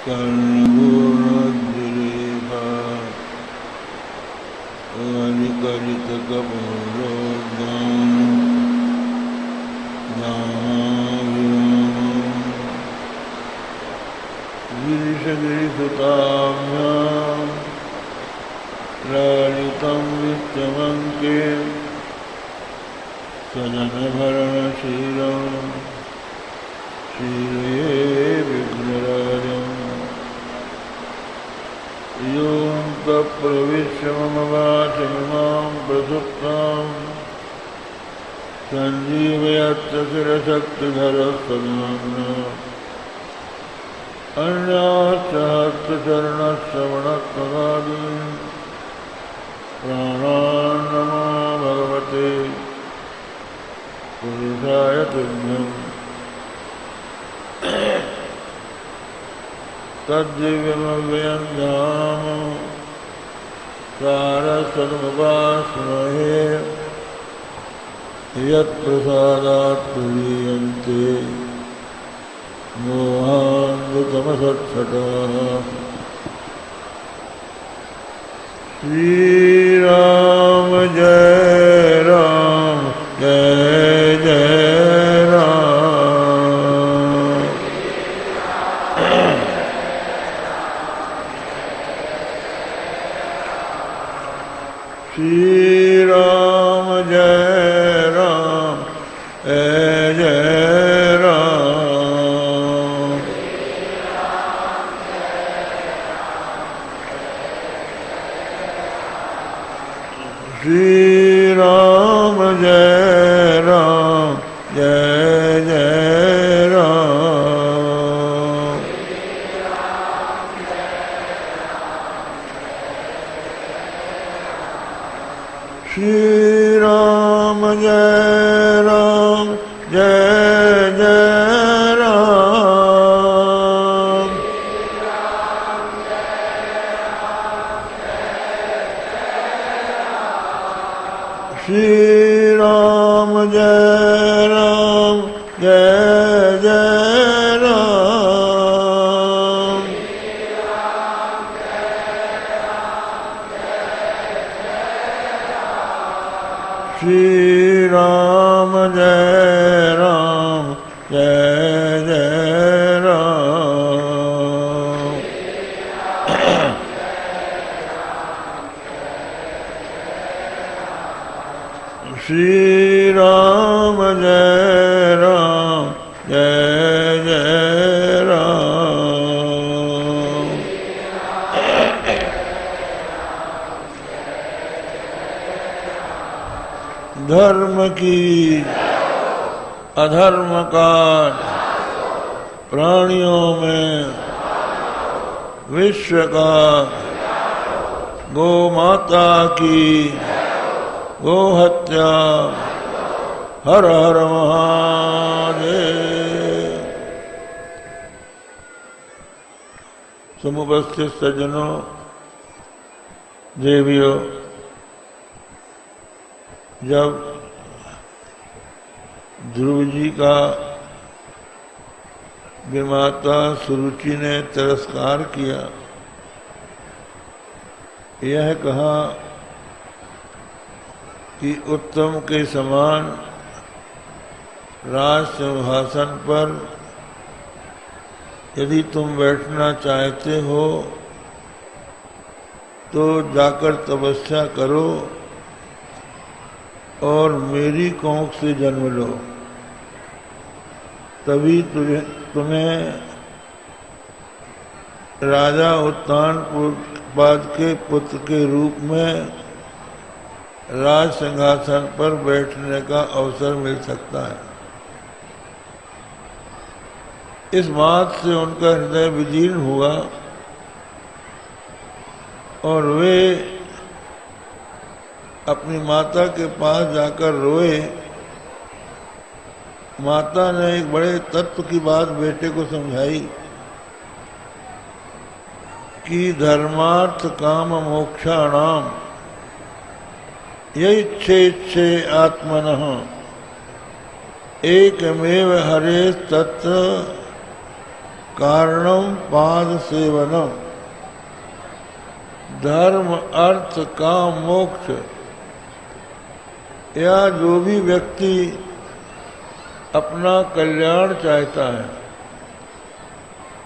कर्णपूर्णोज्जुरेखा गिरिशगिरिसुताभ्यां लालितं नित्यमङ्के सजनभरणशीलं श्रीये विघ्नराजम् योऽन्तःप्रविश्य मम वाचमिमां प्रसुप्तां सञ्जीवयत्स शिरशक्तिधरस्वधाम्ना अन्याश्च हस्तचरणश्रवणत्वगादीन् प्राणान् नमो भगवते पुरुषाय तुभ्यम् तद्दिव्यमव्ययं धाम सारस्वतमुपास्महे यत्प्रसादात् तुरीयन्ते मोहान्धतमसत्सटाः। श्रीराम जय राम जय जय राम। श्रीराम जय राम जय जय राम। श्रीराम जय राम जय जय राम। श्रीराम जय राम जय जय राम। श्रीराम जय राम जय जय राम। श्रीराम जय राम जय जय राम। श्रीराम जय राम जय जय राम। धर्म की अधर्म का प्राणियों में विश्व का गो माता की गो हत्या हर हर महादेव। समुपस्थित सज्जनों देवियों, जब ध्रुव जी का विमाता सुरुचि ने तिरस्कार किया, यह कहा कि उत्तम के समान राज सिंहासन पर यदि तुम बैठना चाहते हो तो जाकर तपस्या करो और मेरी कोख से जन्म लो, तभी तुम्हें राजा उत्तानपाद के पुत्र के रूप में राज सिंहासन पर बैठने का अवसर मिल सकता है। इस बात से उनका हृदय विदीर्ण हुआ और वे अपनी माता के पास जाकर रोए। माता ने एक बड़े तत्व की बात बेटे को समझाई कि धर्मार्थ काम मोक्षाणाम ये इच्छे आत्मनः एकमेव हरे तत्र कारणम पाद सेवनम। धर्म अर्थ काम मोक्ष, या जो भी व्यक्ति अपना कल्याण चाहता है,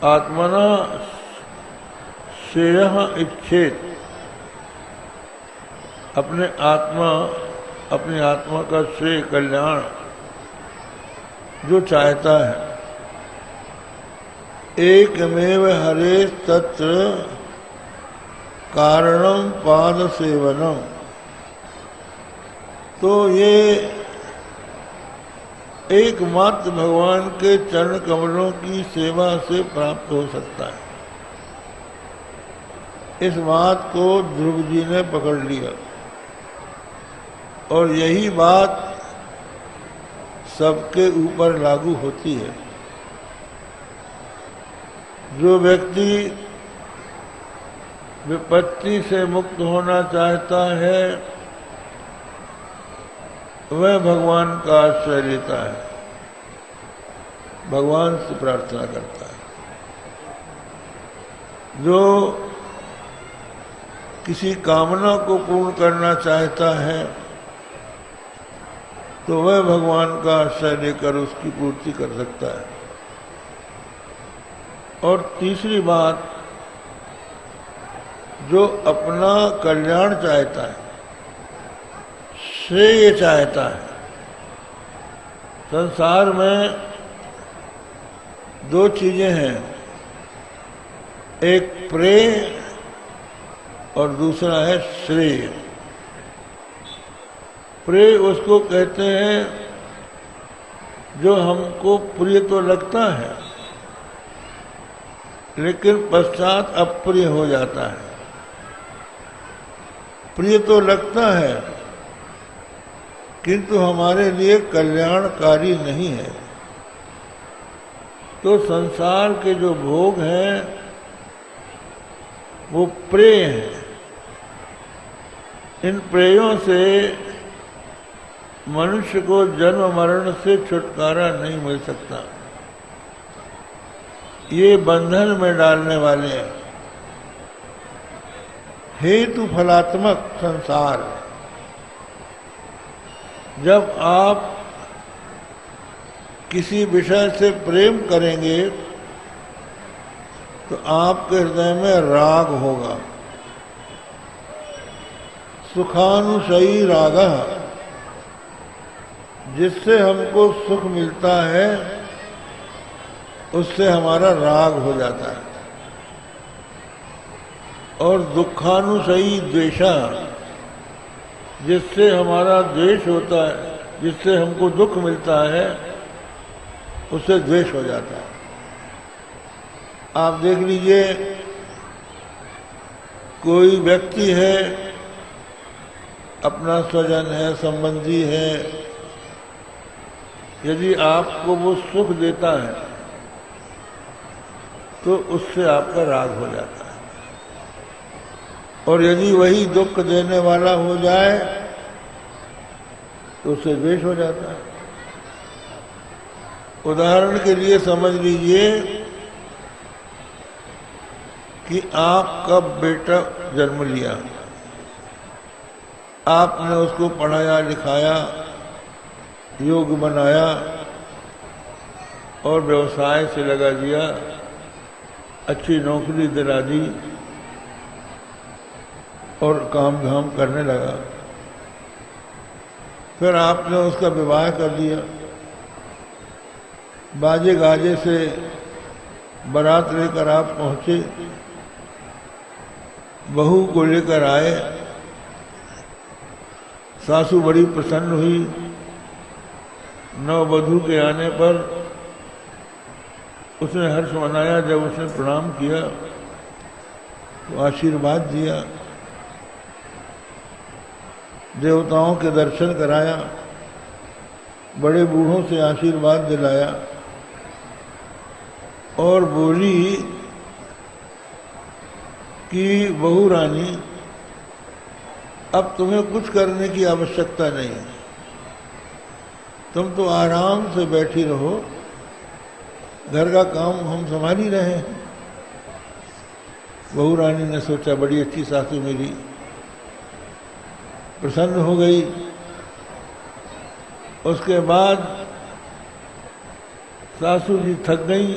आत्मना श्रेयः इच्छेत, अपनी आत्मा का श्रेय कल्याण जो चाहता है, एकमेव हरे तत्र कारणम पाद सेवनम, तो ये एकमात्र भगवान के चरण कमलों की सेवा से प्राप्त हो सकता है। इस बात को ध्रुव जी ने पकड़ लिया और यही बात सबके ऊपर लागू होती है। जो व्यक्ति विपत्ति से मुक्त होना चाहता है वह भगवान का आश्रय लेता है, भगवान से प्रार्थना करता है। जो किसी कामना को पूर्ण करना चाहता है तो वह भगवान का आश्रय लेकर उसकी पूर्ति कर सकता है। और तीसरी बात, जो अपना कल्याण चाहता है, श्रेय चाहता है। संसार में दो चीजें हैं, एक प्रेय और दूसरा है श्रेय। प्रेय उसको कहते हैं जो हमको प्रिय तो लगता है लेकिन पश्चात अप्रिय हो जाता है। प्रिय तो लगता है किंतु हमारे लिए कल्याणकारी नहीं है। तो संसार के जो भोग हैं वो प्रेय हैं। इन प्रेयों से मनुष्य को जन्म मरण से छुटकारा नहीं मिल सकता। ये बंधन में डालने वाले हैं। हेतु फलात्मक संसार। जब आप किसी विषय से प्रेम करेंगे तो आपके हृदय में राग होगा। सुखानुशयी रागः, जिससे हमको सुख मिलता है उससे हमारा राग हो जाता है। और दुखानुशयी द्वेषः, जिससे हमारा द्वेष होता है, जिससे हमको दुख मिलता है उससे द्वेष हो जाता है। आप देख लीजिए, कोई व्यक्ति है, अपना स्वजन है, संबंधी है, यदि आपको वो सुख देता है तो उससे आपका राग हो जाता है। और यदि वही दुख देने वाला हो जाए तो उससे द्वेष हो जाता है। उदाहरण के लिए समझ लीजिए कि आपका बेटा जन्म लिया, आपने उसको पढ़ाया लिखाया, योग्य बनाया और व्यवसाय से लगा दिया, अच्छी नौकरी दिला दी और काम धाम करने लगा। फिर आपने उसका विवाह कर दिया, बाजे गाजे से बारात लेकर आप पहुंचे, बहू को लेकर आए, सासू बड़ी प्रसन्न हुई। नववधू के आने पर उसने हर्ष मनाया। जब उसने प्रणाम किया तो आशीर्वाद दिया, देवताओं के दर्शन कराया, बड़े बूढ़ों से आशीर्वाद दिलाया और बोली कि बहू रानी, अब तुम्हें कुछ करने की आवश्यकता नहीं है, तुम तो आराम से बैठी रहो, घर का काम हम संभाल ही रहे हैं। बहू रानी ने सोचा बड़ी अच्छी सासू मेरी, प्रसन्न हो गई। उसके बाद सासू जी थक गई,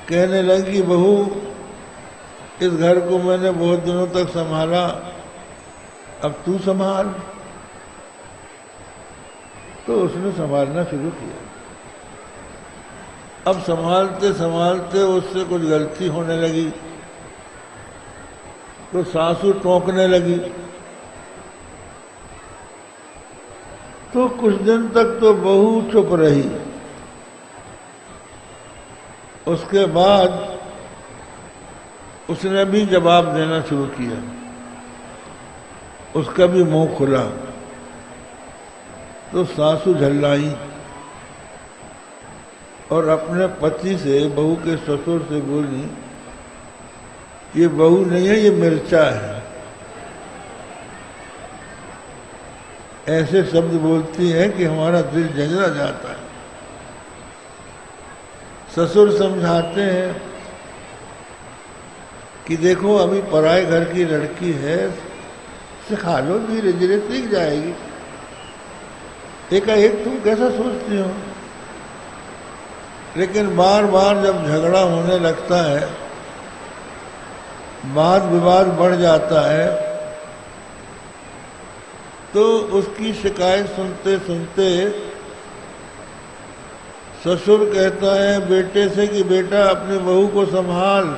कहने लगी बहू इस घर को मैंने बहुत दिनों तक संभाला, अब तू संभाल। तो उसने संभालना शुरू किया। अब संभालते संभालते उससे कुछ गलती होने लगी तो सासू टोकने लगी। तो कुछ दिन तक तो बहू चुप रही। उसके बाद उसने भी जवाब देना शुरू किया, उसका भी मुंह खुला। तो सासू झल्लाई और अपने पति से, बहू के ससुर से बोली, ये बहू नहीं है, ये मिर्चा है। ऐसे शब्द बोलती है कि हमारा दिल जंजरा जाता है। ससुर समझाते हैं कि देखो अभी पराए घर की लड़की है, सिखा लो, धीरे धीरे सीख जाएगी। एकाएक तुम कैसा सोचती हो? लेकिन बार बार जब झगड़ा होने लगता है, वाद विवाद बढ़ जाता है, तो उसकी शिकायत सुनते सुनते ससुर कहता है बेटे से कि बेटा अपनी बहू को संभाल,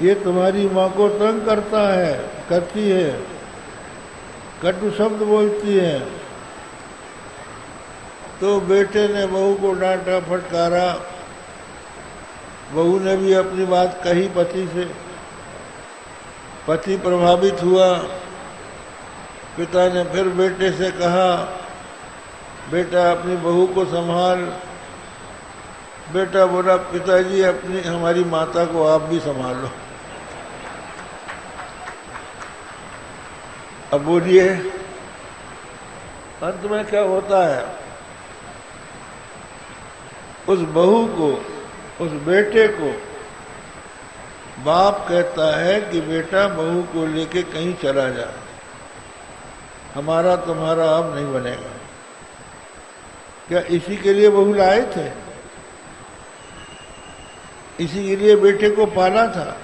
ये तुम्हारी माँ को तंग करती है, कटु शब्द बोलती है। तो बेटे ने बहू को डांटा फटकारा। बहू ने भी अपनी बात कही पति से। पति प्रभावित हुआ। पिता ने फिर बेटे से कहा बेटा अपनी बहू को संभाल। बेटा बोला पिताजी अपनी हमारी माता को आप भी संभाल लो। अब बोलिए अंत में क्या होता है? उस बहू को, उस बेटे को बाप कहता है कि बेटा बहू को लेके कहीं चला जा, हमारा तुम्हारा अब नहीं बनेगा। क्या इसी के लिए बहू लाए थे? इसी के लिए बेटे को पाला था?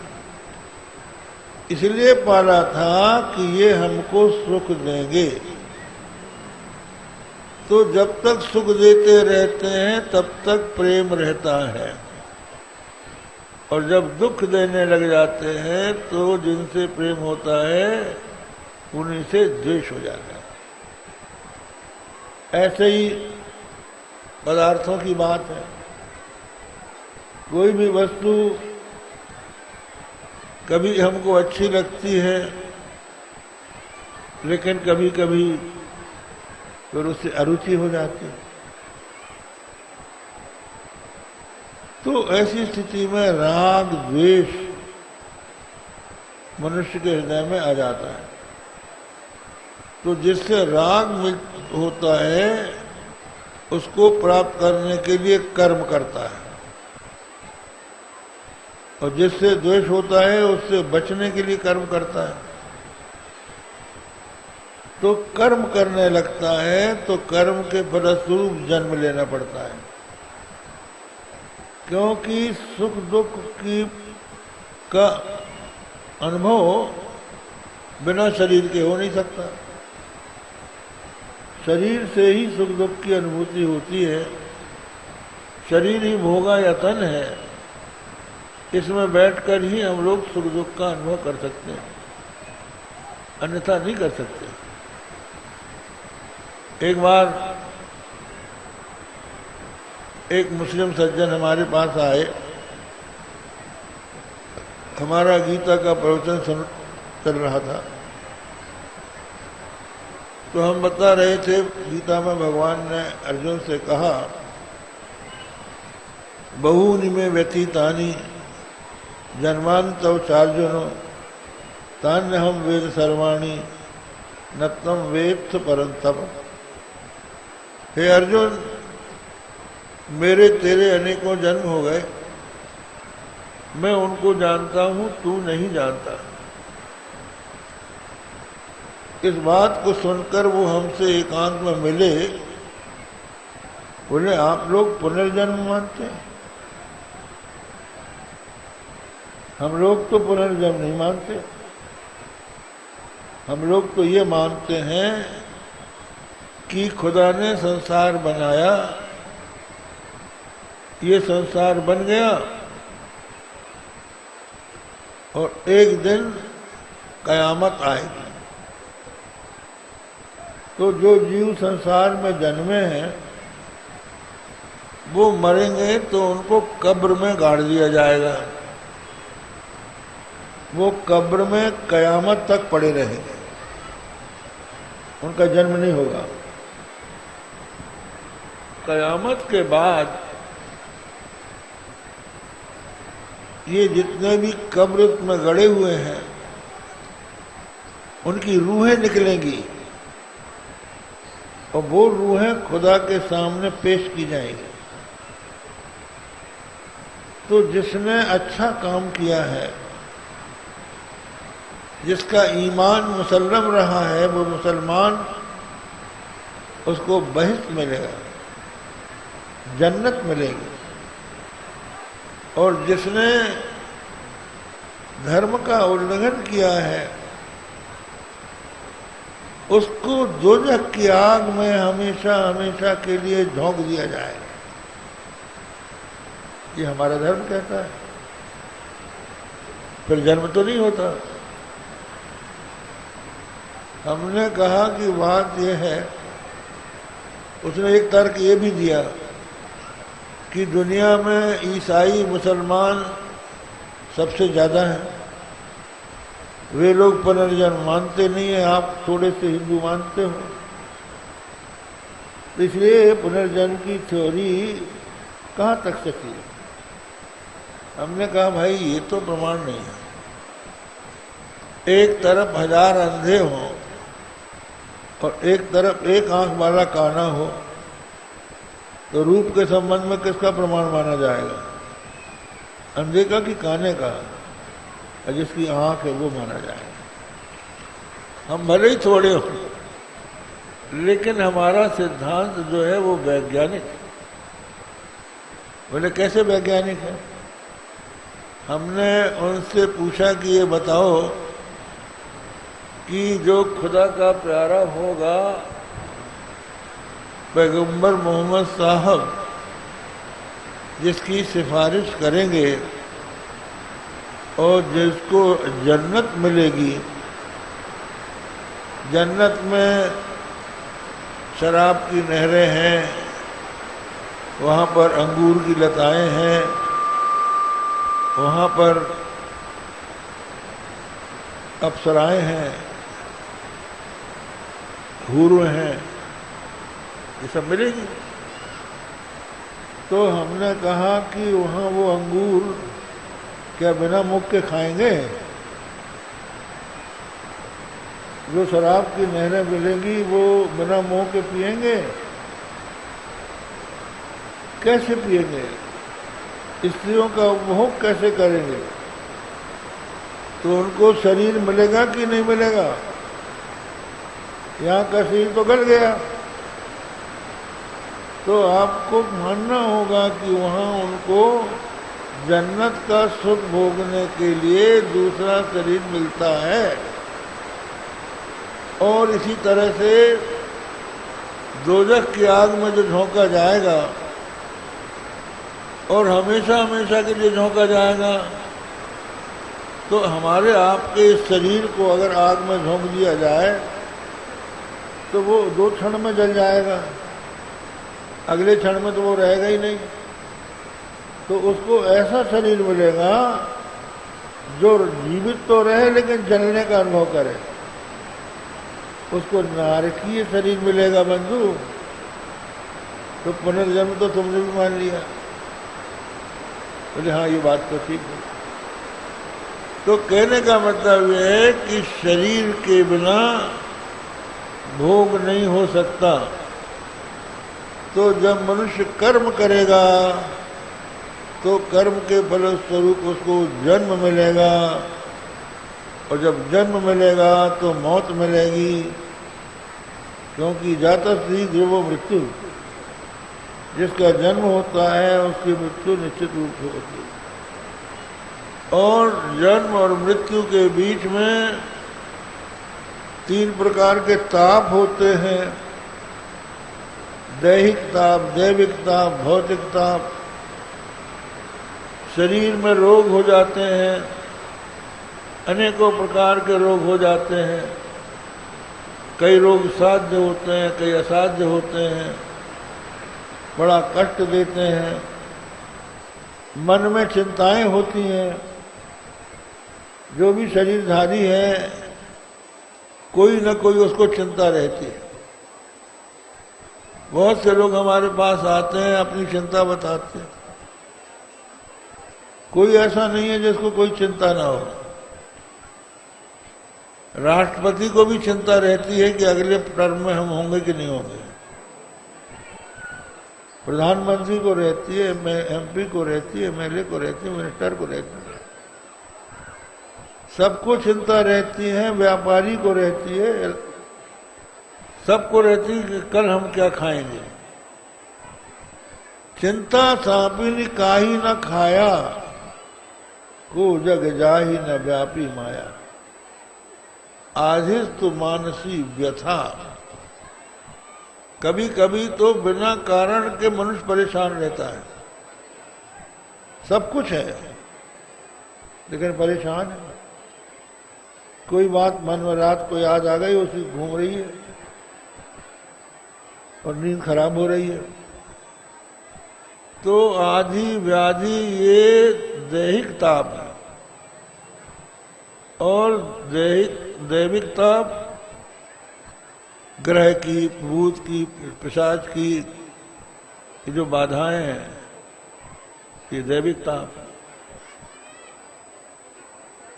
इसलिए पाला था कि ये हमको सुख देंगे। तो जब तक सुख देते रहते हैं तब तक प्रेम रहता है, और जब दुख देने लग जाते हैं तो जिनसे प्रेम होता है उन्हीं से द्वेष हो जाता है। ऐसे ही पदार्थों की बात है। कोई भी वस्तु कभी हमको अच्छी लगती है, लेकिन कभी कभी फिर उससे अरुचि हो जाती है। तो ऐसी स्थिति में राग द्वेष मनुष्य के हृदय में आ जाता है। तो जिससे राग होता है उसको प्राप्त करने के लिए कर्म करता है, और जिससे द्वेष होता है उससे बचने के लिए कर्म करता है। तो कर्म करने लगता है तो कर्म के फलस्वरूप जन्म लेना पड़ता है, क्योंकि सुख दुख का अनुभव बिना शरीर के हो नहीं सकता। शरीर से ही सुख दुख की अनुभूति होती है। शरीर ही भोगा या तन है, इसमें बैठकर ही हम लोग सुख दुख का अनुभव कर सकते हैं, अन्यथा नहीं कर सकते। एक बार एक मुस्लिम सज्जन हमारे पास आए। हमारा गीता का प्रवचन चल रहा था, तो हम बता रहे थे गीता में भगवान ने अर्जुन से कहा बहूनि में व्यतीतानि जन्मांतव चार्जुनो तान्यहम वेद सर्वाणि न तम वेत्थ परंतप। हे अर्जुन, मेरे तेरे अनेकों जन्म हो गए, मैं उनको जानता हूं, तू नहीं जानता। इस बात को सुनकर वो हमसे एकांत में मिले, बोले आप लोग पुनर्जन्म मानते हैं? हम लोग तो पुनर्जन्म नहीं मानते। हम लोग तो ये मानते हैं कि खुदा ने संसार बनाया, ये संसार बन गया और एक दिन कयामत आएगी। तो जो जीव संसार में जन्मे हैं वो मरेंगे तो उनको कब्र में गाड़ दिया जाएगा, वो कब्र में कयामत तक पड़े रहेंगे, उनका जन्म नहीं होगा। कयामत के बाद ये जितने भी कब्र में गड़े हुए हैं उनकी रूहें निकलेंगी और वो रूहें खुदा के सामने पेश की जाएंगी। तो जिसने अच्छा काम किया है, जिसका ईमान मुसल्लम रहा है, वो मुसलमान, उसको बहिश्त मिलेगा, जन्नत मिलेगी। और जिसने धर्म का उल्लंघन किया है उसको दोजख की आग में हमेशा हमेशा के लिए झोंक दिया जाएगा। ये हमारा धर्म कहता है। फिर जन्म तो नहीं होता। हमने कहा कि बात यह है, उसने एक तर्क ये भी दिया कि दुनिया में ईसाई मुसलमान सबसे ज़्यादा हैं, वे लोग पुनर्जन्म मानते नहीं है, आप थोड़े से हिंदू मानते हो, इसलिए पुनर्जन्म की थ्योरी कहाँ तक सही है। हमने कहा भाई ये तो प्रमाण नहीं है। एक तरफ 1000 अंधे हों और एक तरफ एक आंख वाला काना हो तो रूप के संबंध में किसका प्रमाण माना जाएगा? अंधे का कि काने का? और जिसकी आंख है वो माना जाएगा। हम भले ही थोड़े हो लेकिन हमारा सिद्धांत जो है वो वैज्ञानिक है। बोले कैसे वैज्ञानिक है? हमने उनसे पूछा कि ये बताओ कि जो खुदा का प्यारा होगा पैगंबर मोहम्मद साहब जिसकी सिफारिश करेंगे और जिसको जन्नत मिलेगी, जन्नत में शराब की नहरें हैं, वहाँ पर अंगूर की लताएं हैं, वहाँ पर अप्सराएं हैं, हूरें हैं, ये सब मिलेगी। तो हमने कहा कि वहाँ वो अंगूर क्या बिना मुख के खाएंगे? जो शराब की नहरें मिलेंगी वो बिना मुंह के पिएंगे? कैसे पिएंगे? स्त्रियों का उपभोग कैसे करेंगे? तो उनको शरीर मिलेगा कि नहीं मिलेगा? यहाँ का शरीर तो गल गया। तो आपको मानना होगा कि वहाँ उनको जन्नत का सुख भोगने के लिए दूसरा शरीर मिलता है। और इसी तरह से दोजख की आग में जो झोंका जाएगा और हमेशा हमेशा के लिए झोंका जाएगा, तो हमारे आपके इस शरीर को अगर आग में झोंक दिया जाए तो वो 2 क्षण में जल जाएगा, अगले क्षण में तो वो रहेगा ही नहीं। तो उसको ऐसा शरीर मिलेगा जो जीवित तो रहे लेकिन जलने का अनुभव करे। उसको नारकीय शरीर मिलेगा बंधु। तो पुनर्जन्म तो तुमने भी मान लिया। बोले हाँ ये बात तो ठीक है। तो कहने का मतलब यह है कि शरीर के बिना भोग नहीं हो सकता, तो जब मनुष्य कर्म करेगा तो कर्म के फलस्वरूप उसको जन्म मिलेगा, और जब जन्म मिलेगा तो मौत मिलेगी, क्योंकि जातस्ति ध्रुवो मृत्यु, जिसका जन्म होता है उसकी मृत्यु निश्चित रूप से होती है। और जन्म और मृत्यु के बीच में 3 प्रकार के ताप होते हैं, दैहिक ताप, दैविक ताप, भौतिक ताप। शरीर में रोग हो जाते हैं, अनेकों प्रकार के रोग हो जाते हैं, कई रोग साध्य होते हैं, कई असाध्य होते हैं, बड़ा कष्ट देते हैं। मन में चिंताएं होती हैं, जो भी शरीरधारी है कोई न कोई उसको चिंता रहती है। बहुत से लोग हमारे पास आते हैं, अपनी चिंता बताते हैं। कोई ऐसा नहीं है जिसको कोई चिंता ना हो। राष्ट्रपति को भी चिंता रहती है कि अगले टर्म में हम होंगे कि नहीं होंगे, प्रधानमंत्री को रहती है, MP को रहती है, MLA को रहती है, मिनिस्टर को रहती है, सबको चिंता रहती है, व्यापारी को रहती है, सबको रहती है कि कल हम क्या खाएंगे। चिंता सांपिनी काहि न खाया, को जग जाहि न व्यापी माया, आधिस्तु मानसी व्यथा। कभी कभी तो बिना कारण के मनुष्य परेशान रहता है, सब कुछ है लेकिन परेशान है। कोई बात मन में रात को याद आ गई, उसी घूम रही है और नींद खराब हो रही है। तो आदि व्याधि ये दैहिक ताप है, और दैविक ताप ग्रह की, भूत की, पिशाच की ये जो बाधाएं हैं, ये दैविक ताप है।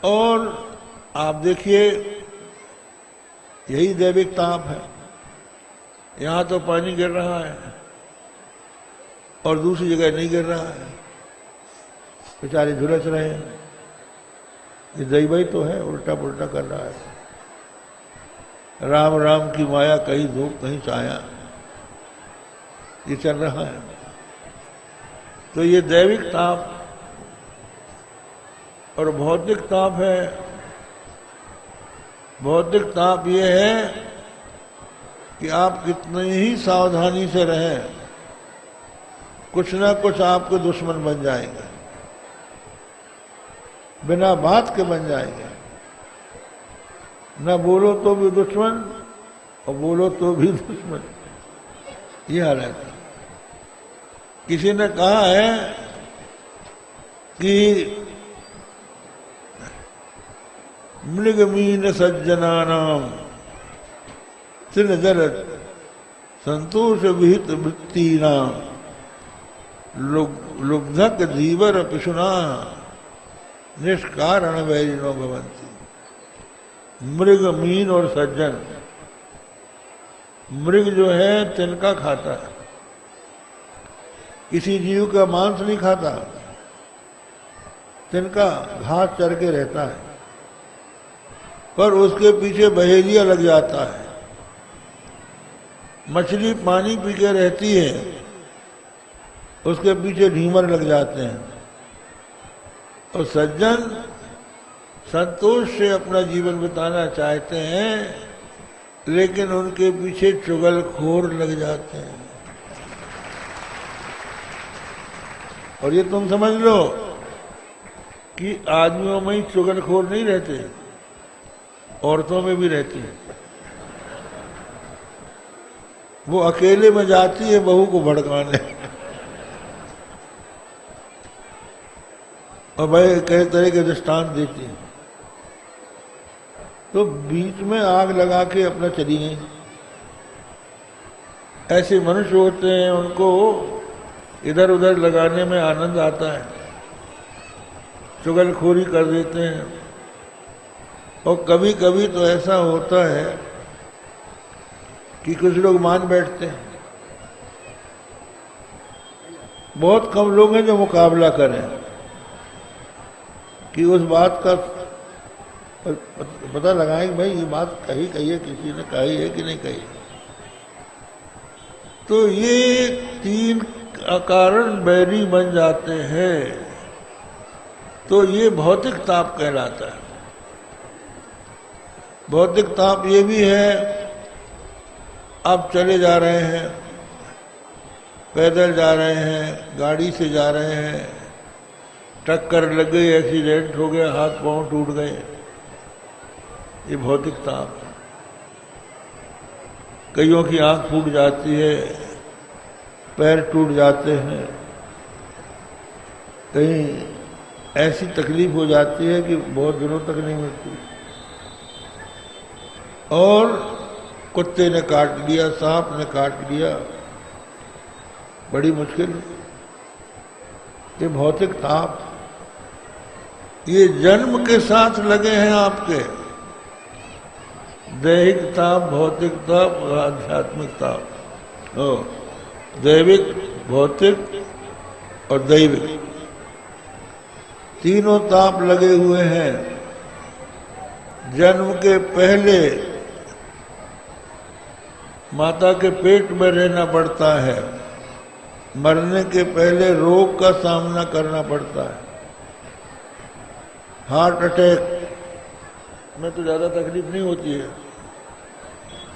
और आप देखिए यही दैविक ताप है। यहां तो पानी गिर रहा है और दूसरी जगह नहीं गिर रहा है, बेचारे झुलस रहे हैं। ये दैवई तो है, उल्टा पुल्टा कर रहा है। राम राम की माया, कहीं धूप कहीं छाया, ये चल रहा है। तो ये दैविक ताप और भौतिक ताप है। भौतिक ताप ये है कि आप कितनी ही सावधानी से रहें, कुछ ना कुछ आपके दुश्मन बन जाएंगे, बिना बात के बन जाएंगे। न बोलो तो भी दुश्मन और बोलो तो भी दुश्मन, ये हाल है। किसी ने कहा है कि मृगमीन सज्जनानाम तृणजर संतोष विहित वृत्तीनाम लुब्धक धीवर पिशुना निष्कारण वैरिणो भवन्ति। मृग, मीन और सज्जन। मृग जो है तिनका खाता है, किसी जीव का मांस नहीं खाता, तिनका घास चर के रहता है, पर उसके पीछे बहेलिया लग जाता है। मछली पानी पी के रहती है, उसके पीछे ढीमर लग जाते हैं। और सज्जन संतोष से अपना जीवन बिताना चाहते हैं, लेकिन उनके पीछे चुगलखोर लग जाते हैं। और ये तुम समझ लो कि आदमियों में ही चुगलखोर नहीं रहते, औरतों में भी रहती है। वो अकेले में जाती है बहू को भड़काने, और भाई कई तरह के दृष्टांत देती है, तो बीच में आग लगा के अपना चली गई। ऐसे मनुष्य होते हैं, उनको इधर उधर लगाने में आनंद आता है, चुगलखोरी कर देते हैं। और कभी कभी तो ऐसा होता है कि कुछ लोग मान बैठते हैं। बहुत कम लोग हैं जो मुकाबला करें कि उस बात का पता लगाएं कि भाई ये बात कही है, किसी ने कही है कि नहीं कही। तो ये तीन कारण बैरी बन जाते हैं, तो ये भौतिक ताप कहलाता है। भौतिक ताप ये भी है, आप चले जा रहे हैं, पैदल जा रहे हैं, गाड़ी से जा रहे हैं, टक्कर लग गई, एक्सीडेंट हो गया, हाथ पांव टूट गए, ये भौतिक ताप। कईयों की आंख फूट जाती है, पैर टूट जाते हैं, कहीं ऐसी तकलीफ हो जाती है कि बहुत दिनों तक नहीं मिलती। और कुत्ते ने काट लिया, सांप ने काट लिया, बड़ी मुश्किल। ये भौतिक ताप, ये जन्म के साथ लगे हैं आपके। दैहिक ताप, भौतिक ताप, आध्यात्मिक ताप। दैविक, भौतिक और दैविक, तीनों ताप लगे हुए हैं। जन्म के पहले माता के पेट में रहना पड़ता है, मरने के पहले रोग का सामना करना पड़ता है। हार्ट अटैक में तो ज्यादा तकलीफ नहीं होती है,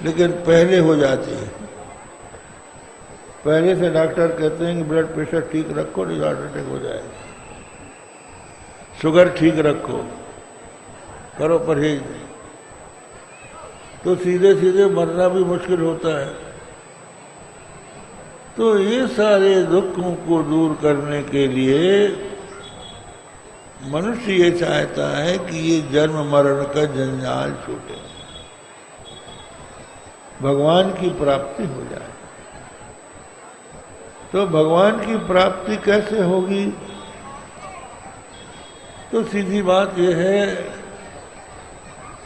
लेकिन पहले हो जाती है। पहले से डॉक्टर कहते हैं कि ब्लड प्रेशर ठीक रखो, नहीं हार्ट अटैक हो जाएगा। शुगर ठीक रखो, करो परहेज, तो सीधे सीधे मरना भी मुश्किल होता है। तो ये सारे दुखों को दूर करने के लिए मनुष्य ये चाहता है कि ये जन्म मरण का जंजाल छूटे, भगवान की प्राप्ति हो जाए। तो भगवान की प्राप्ति कैसे होगी? तो सीधी बात यह है,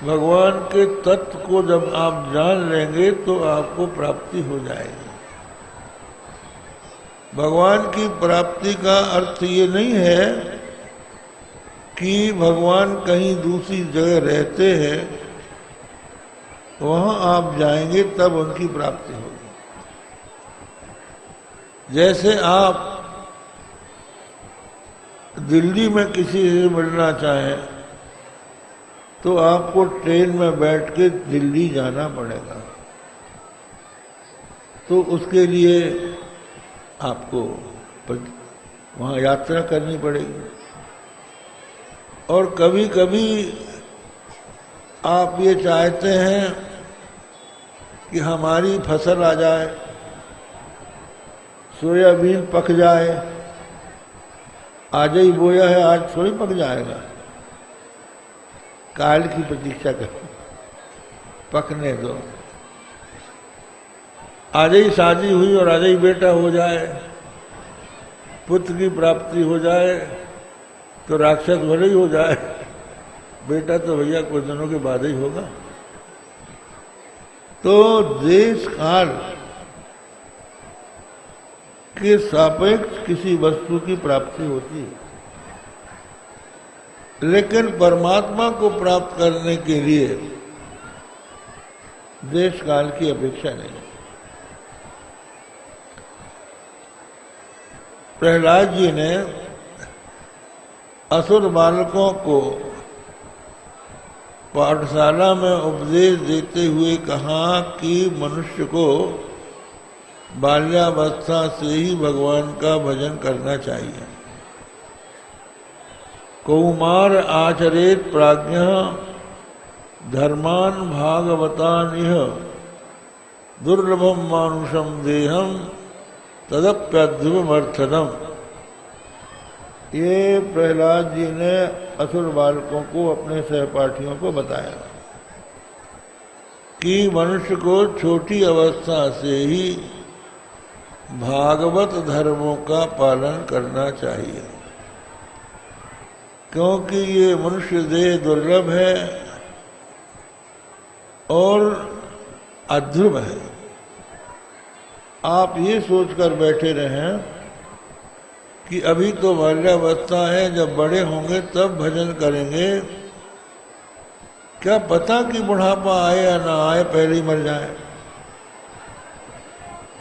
भगवान के तत्व को जब आप जान लेंगे तो आपको प्राप्ति हो जाएगी। भगवान की प्राप्ति का अर्थ ये नहीं है कि भगवान कहीं दूसरी जगह रहते हैं, वहां आप जाएंगे तब उनकी प्राप्ति होगी। जैसे आप दिल्ली में किसी से मिलना चाहें तो आपको ट्रेन में बैठ के दिल्ली जाना पड़ेगा, तो उसके लिए आपको वहाँ यात्रा करनी पड़ेगी। और कभी कभी आप ये चाहते हैं कि हमारी फसल आ जाए, सोयाबीन पक जाए, आज ही बोया है, आज थोड़ी पक जाएगा, काल की प्रतीक्षा करो, पकने दो। आज ही शादी हुई और आज ही बेटा हो जाए, पुत्र की प्राप्ति हो जाए तो राक्षस भले ही हो जाए, बेटा तो भैया कुछ दिनों के बाद ही होगा। तो देश काल के सापेक्ष किसी वस्तु की प्राप्ति होती है, लेकिन परमात्मा को प्राप्त करने के लिए देश काल की अपेक्षा नहीं। प्रहलाद जी ने असुर बालकों को पाठशाला में उपदेश देते हुए कहा कि मनुष्य को बाल्यावस्था से ही भगवान का भजन करना चाहिए। कौमार आचरेत प्राज्ञः धर्मान भागवतान इह दुर्लभम मानुषम देहम तदप्यद्भुतमर्थनम। ये प्रहलाद जी ने असुर बालकों को, अपने सहपाठियों को बताया कि मनुष्य को छोटी अवस्था से ही भागवत धर्मों का पालन करना चाहिए, क्योंकि ये मनुष्य देह दुर्लभ है और अध्रुव है। आप ये सोचकर बैठे रहें कि अभी तो बाल्यावस्था है, जब बड़े होंगे तब भजन करेंगे, क्या पता कि बुढ़ापा आए या ना आए, पहले ही मर जाए,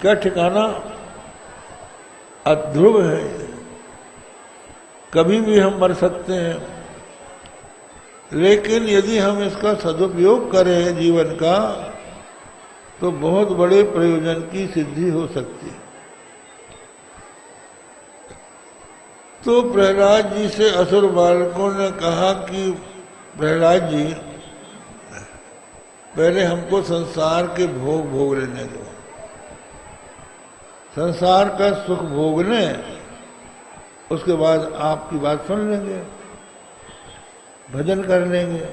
क्या ठिकाना। अध्रुव है, कभी भी हम मर सकते हैं। लेकिन यदि हम इसका सदुपयोग करें जीवन का, तो बहुत बड़े प्रयोजन की सिद्धि हो सकती है। तो प्रहलाद जी से असुर बालकों ने कहा कि प्रहलाद जी, पहले हमको संसार के भोग भोग लेने दो, संसार का सुख भोगने, उसके बाद आपकी बात सुन लेंगे, भजन कर लेंगे।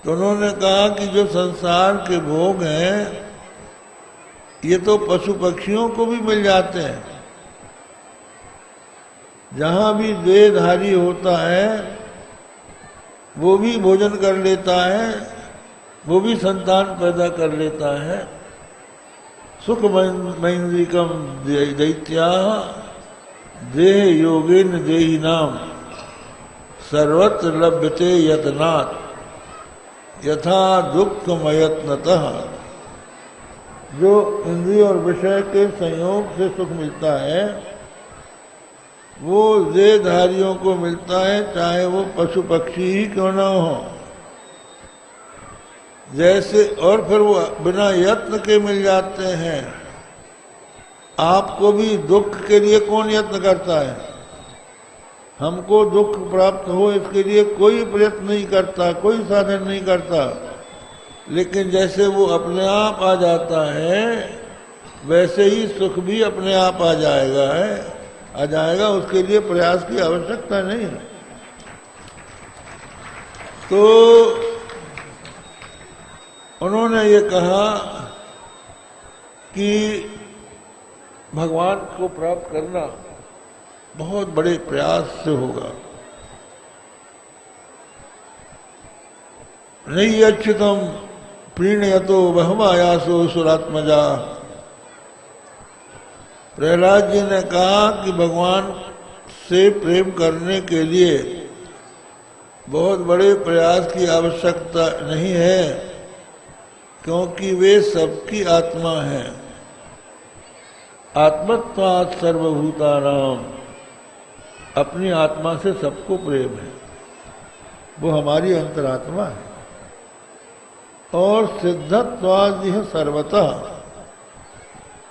तो उन्होंने कहा कि जो संसार के भोग हैं ये तो पशु पक्षियों को भी मिल जाते हैं। जहां भी देहधारी होता है वो भी भोजन कर लेता है, वो भी संतान पैदा कर लेता है। सुख मैंद्रिकम दैत्या देह योगेन देही नाम सर्वत्र लभ्यते यत्नात् यथा दुख मयत्नतः। जो इंद्रिय और विषय के संयोग से सुख मिलता है वो देहधारियों को मिलता है, चाहे वो पशु पक्षी ही क्यों न हो। जैसे और फिर वो बिना यत्न के मिल जाते हैं। आपको भी दुख के लिए कौन यत्न करता है? हमको दुख प्राप्त हो इसके लिए कोई प्रयत्न नहीं करता, कोई साधन नहीं करता। लेकिन जैसे वो अपने आप आ जाता है वैसे ही सुख भी अपने आप आ जाएगा, उसके लिए प्रयास की आवश्यकता नहीं। तो उन्होंने ये कहा कि भगवान को प्राप्त करना बहुत बड़े प्रयास से होगा। नहीं अच्युतम प्रीणयतो बहमायासो सुरात्मजा। प्रहलाद जी ने कहा कि भगवान से प्रेम करने के लिए बहुत बड़े प्रयास की आवश्यकता नहीं है, क्योंकि वे सबकी आत्मा है। आत्मत्वात् सर्वभूतानाम, अपनी आत्मा से सबको प्रेम है, वो हमारी अंतरात्मा है। और सिद्धत्वादि सर्वतः,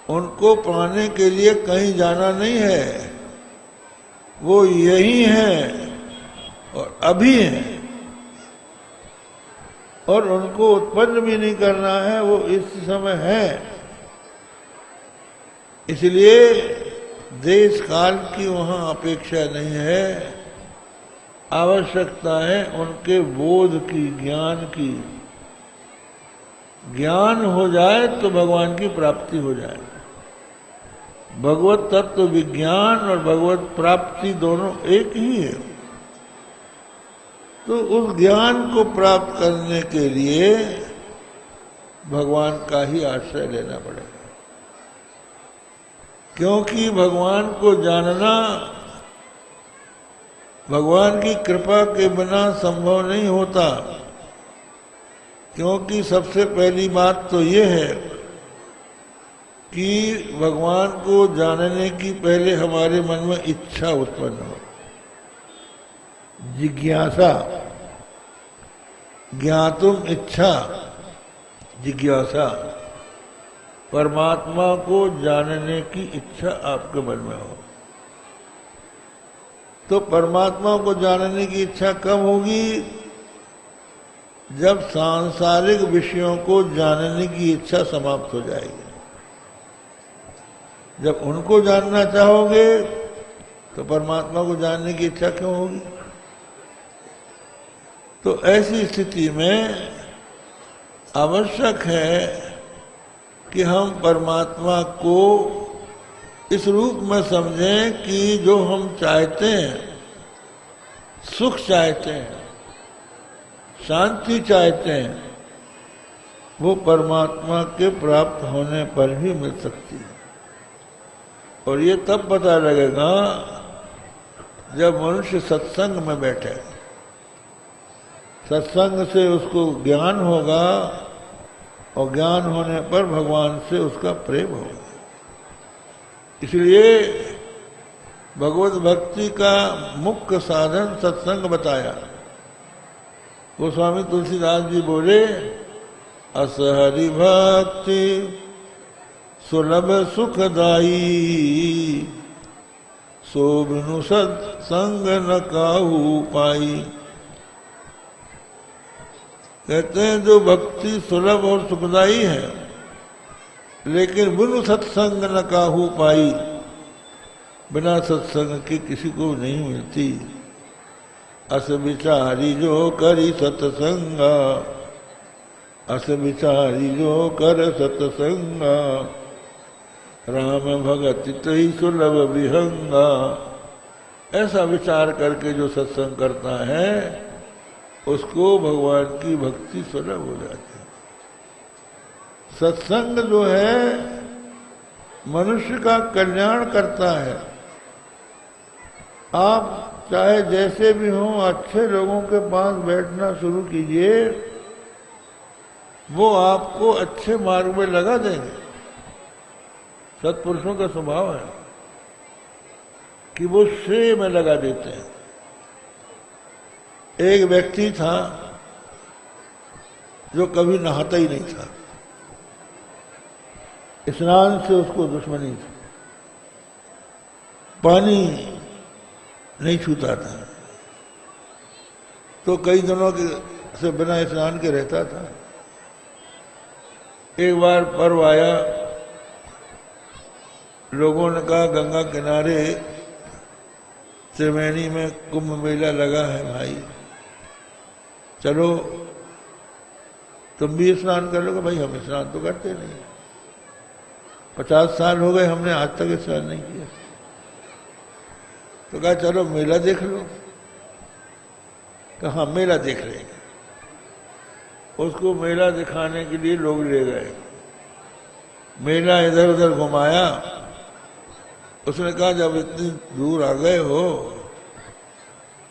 उनको पाने के लिए कहीं जाना नहीं है, वो यही है और अभी है, और उनको उत्पन्न भी नहीं करना है, वो इस समय है। इसलिए देश काल की वहां अपेक्षा नहीं है, आवश्यकता है उनके बोध की, ज्ञान की। ज्ञान हो जाए तो भगवान की प्राप्ति हो जाए। भगवत तत्व विज्ञान और भगवत प्राप्ति दोनों एक ही है। तो उस ज्ञान को प्राप्त करने के लिए भगवान का ही आश्रय लेना पड़ेगा, क्योंकि भगवान को जानना भगवान की कृपा के बिना संभव नहीं होता। क्योंकि सबसे पहली बात तो ये है कि भगवान को जानने की पहले हमारे मन में इच्छा उत्पन्न हो, जिज्ञासा। ज्ञातुम इच्छा, जिज्ञासा, परमात्मा को जानने की इच्छा आपके मन में हो। तो परमात्मा को जानने की इच्छा कब होगी? जब सांसारिक विषयों को जानने की इच्छा समाप्त हो जाएगी। जब उनको जानना चाहोगे तो परमात्मा को जानने की इच्छा क्यों होगी? तो ऐसी स्थिति में आवश्यक है कि हम परमात्मा को इस रूप में समझें कि जो हम चाहते हैं, सुख चाहते हैं, शांति चाहते हैं, वो परमात्मा के प्राप्त होने पर ही मिल सकती है। और ये तब पता लगेगा जब मनुष्य सत्संग में बैठे। सत्संग से उसको ज्ञान होगा और ज्ञान होने पर भगवान से उसका प्रेम होगा। इसलिए भगवत भक्ति का मुख्य साधन सत्संग बताया। वो स्वामी तुलसीदास जी बोले, असहरि भक्ति सुलभ सुखदाई, सो बिनु सत्संग न काहू पाई। कहते हैं जो भक्ति सुलभ और सुखदाई है, लेकिन बिनु सत्संग न काहू पाई, बिना सत्संग के किसी को नहीं मिलती। अस विचारी जो करी सत्संगा, अस विचारी जो कर सत्संगा, राम भगति तही सुलभ विहंगा। ऐसा विचार करके जो सत्संग करता है उसको भगवान की भक्ति सुलभ हो जाती है। सत्संग जो है मनुष्य का कल्याण करता है। आप चाहे जैसे भी हो अच्छे लोगों के पास बैठना शुरू कीजिए, वो आपको अच्छे मार्ग में लगा देंगे। सत्पुरुषों का स्वभाव है कि वो श्रेय में लगा देते हैं। एक व्यक्ति था जो कभी नहाता ही नहीं था, स्नान से उसको दुश्मनी थी, पानी नहीं छूता था, तो कई दिनों से बिना स्नान के रहता था। एक बार पर्व आया, लोगों ने कहा गंगा किनारे त्रिवेणी में कुंभ मेला लगा है भाई, चलो तुम भी स्नान कर लो। भाई हम स्नान तो करते नहीं, 50 साल हो गए हमने आज तक स्नान नहीं किया। तो कहा चलो मेला देख लो। कहा मेला देख लेंगे। उसको मेला दिखाने के लिए लोग ले गए, मेला इधर उधर घुमाया। उसने कहा जब इतनी दूर आ गए हो